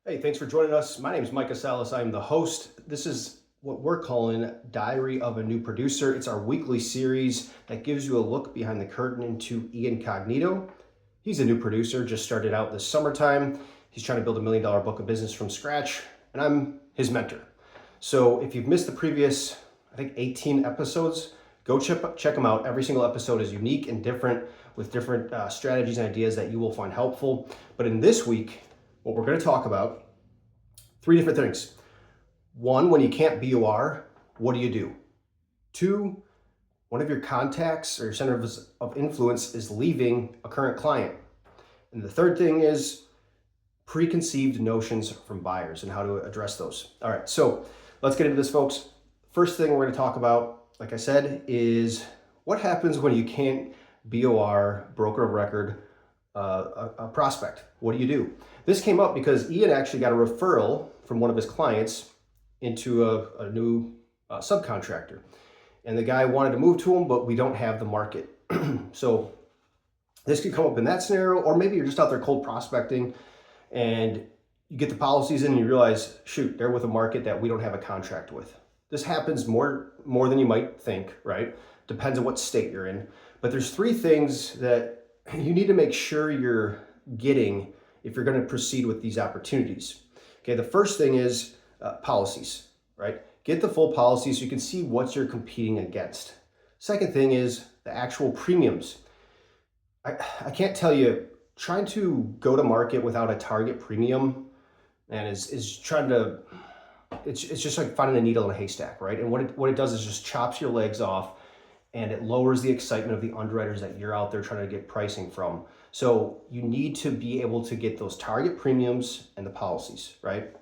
Hey, thanks for joining us. My name is Micah. I'm the host. This is what we're calling Diary of a New Producer. It's our weekly series that gives you a look behind the curtain into Ian Cognito. He's a new producer, just started out this summertime. He's trying to build $1 million book of business from scratch, and I'm his mentor. So if you've missed the previous, 18 episodes, go check them out. Every single episode is unique and different with different strategies and ideas that you will find helpful. But in this week, what we're going to talk about, three different things. One, when you can't BOR, what do you do? Two, one of your contacts or your center of influence is leaving a current client. And the third thing is preconceived notions from buyers and how to address those. All right, so let's get into this, folks. First thing we're going to talk about, like I said, is what happens when you can't BOR, broker of record, a prospect. What do you do? This came up because Ian actually got a referral from one of his clients into a new subcontractor. And the guy wanted to move to him, but we don't have the market. So this could come up in that scenario, or maybe you're just out there cold prospecting and you get the policies in and you realize, shoot, they're with a market that we don't have a contract with. This happens more than you might think, right? Depends on what state you're in. But there's three things that you need to make sure you're getting if you're going to proceed with these opportunities. Okay, the first thing is policies, right? Get the full policy so you can see what you're competing against. Second thing is the actual premiums. I can't tell you, trying to go to market without a target premium and is trying to, it's just like finding a needle in a haystack, right? And what it does is just chops your legs off, and it lowers the excitement of the underwriters that you're out there trying to get pricing from. So you need to be able to get those target premiums and the policies, right?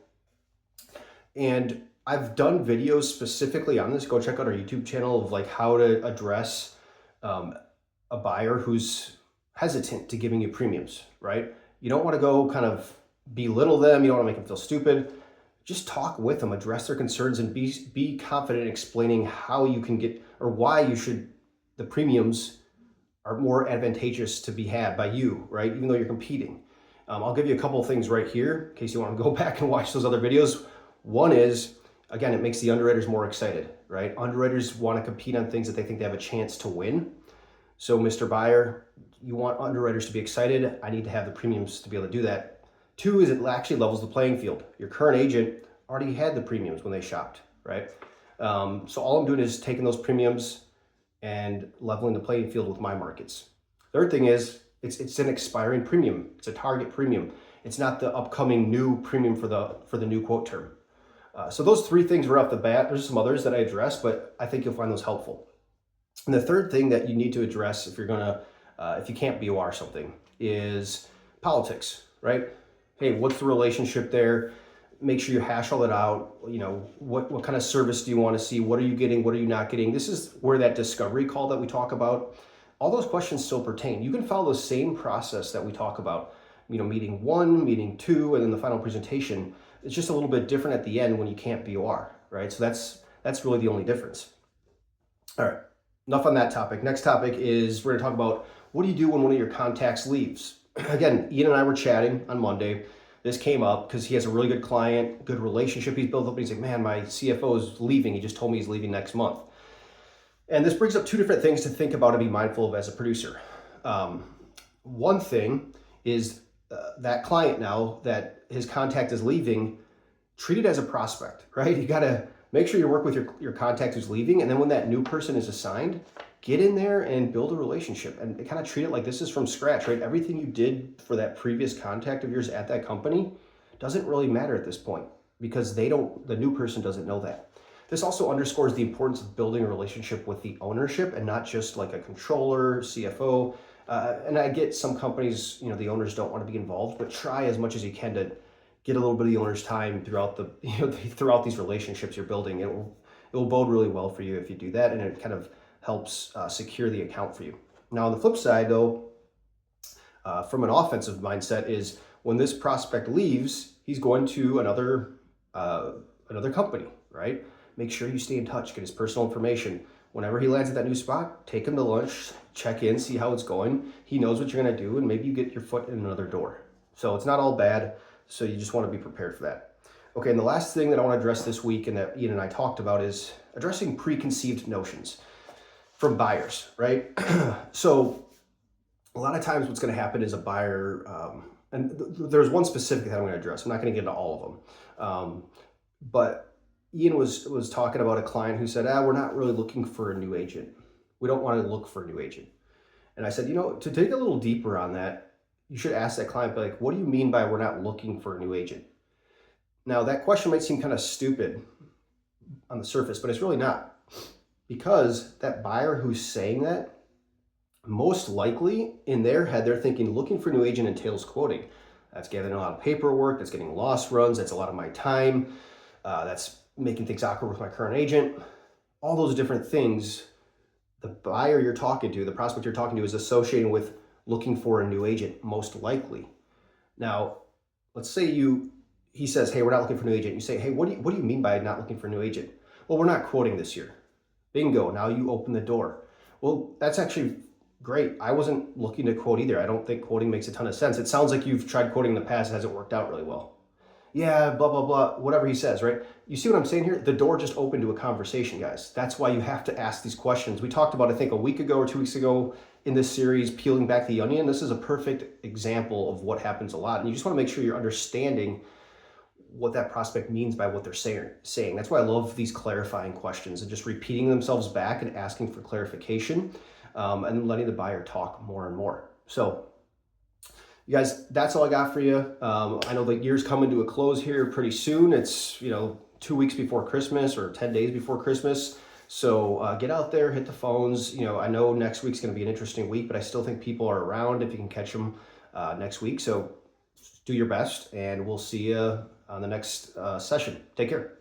And I've done videos specifically on this. Go check out our YouTube channel of like how to address a buyer who's hesitant to giving you premiums, right? You don't want to go kind of belittle them. You don't want to make them feel stupid. Just talk with them, address their concerns, and be confident in explaining how you can get, or why the premiums are more advantageous to be had by you, right? Even though you're competing. I'll give you a couple of things right here in case you want to go back and watch those other videos. One is, again, it makes the underwriters more excited, right? Underwriters want to compete on things that they think they have a chance to win. So Mr. Buyer, you want underwriters to be excited. I need to have the premiums to be able to do that. Two is it actually levels the playing field. Your current agent already had the premiums when they shopped, right? So all I'm doing is taking those premiums and leveling the playing field with my markets. Third thing is it's an expiring premium. It's a target premium. It's not the upcoming new premium for the new quote term. So those three things right off the bat. There's some others that I address, but I think you'll find those helpful. And the third thing that you need to address if you can't BOR something is politics, right? Hey, what's the relationship there? Make sure you hash all that out. You know, what kind of service do you want to see? What are you getting? What are you not getting? This is where that discovery call that we talk about, all those questions still pertain. You can follow the same process that we talk about, meeting one, meeting two, and then the final presentation. It's just a little bit different at the end when you can't BOR, right? So that's really the only difference. All right, enough on that topic. Next topic is we're gonna talk about what do you do when one of your contacts leaves? Again, Ian and I were chatting on Monday. This came up because he has a really good client, good relationship he's built up. And he's like, man, my CFO is leaving. He just told me he's leaving next month. And this brings up two different things to think about and be mindful of as a producer. One thing is that client now that his contact is leaving, treat it as a prospect, right? You got to make sure you work with your contact who's leaving. And then when that new person is assigned, get in there and build a relationship and kind of treat it like this is from scratch, right? Everything you did for that previous contact of yours at that company doesn't really matter at this point because the new person doesn't know that. This also underscores the importance of building a relationship with the ownership and not just like a controller, CFO. And I get some companies, the owners don't want to be involved, but try as much as you can to get a little bit of the owner's time throughout throughout these relationships you're building. It will bode really well for you if you do that, and it kind of helps secure the account for you. Now, on the flip side, though, from an offensive mindset is when this prospect leaves, he's going to another company, right? Make sure you stay in touch, get his personal information. Whenever he lands at that new spot, take him to lunch, check in, see how it's going. He knows what you're going to do, and maybe you get your foot in another door. So it's not all bad. So you just want to be prepared for that. Okay, and the last thing that I want to address this week and that Ian and I talked about is addressing preconceived notions from buyers, right? So a lot of times what's going to happen is a buyer, and there's one specific that I'm going to address. I'm not going to get into all of them. But Ian was talking about a client who said, we're not really looking for a new agent. We don't want to look for a new agent. And I said, to dig a little deeper on that, you should ask that client, like, what do you mean by we're not looking for a new agent? Now, that question might seem kind of stupid on the surface, but it's really not. Because that buyer who's saying that, most likely in their head, they're thinking looking for a new agent entails quoting. That's gathering a lot of paperwork, that's getting loss runs, that's a lot of my time, that's making things awkward with my current agent. All those different things, the buyer you're talking to, the prospect you're talking to is associating with looking for a new agent, most likely. Now, let's say he says, hey, we're not looking for a new agent. You say, hey, what do you mean by not looking for a new agent? Well, we're not quoting this year. Bingo, now you open the door. Well, that's actually great. I wasn't looking to quote either. I don't think quoting makes a ton of sense. It sounds like you've tried quoting in the past, it hasn't worked out really well. Yeah, blah, blah, blah, whatever he says, right? You see what I'm saying here? The door just opened to a conversation, guys. That's why you have to ask these questions. We talked about, I think, a week ago or 2 weeks ago in this series, peeling back the onion. This is a perfect example of what happens a lot. And you just want to make sure you're understanding what that prospect means by what they're saying. That's why I love these clarifying questions and just repeating themselves back and asking for clarification, and letting the buyer talk more and more. So you guys, that's all I got for you. I know the year's coming to a close here pretty soon. It's 2 weeks before Christmas or 10 days before Christmas. So get out there, hit the phones. I know next week's going to be an interesting week, but I still think people are around if you can catch them next week. So do your best, and we'll see you on the next session. Take care.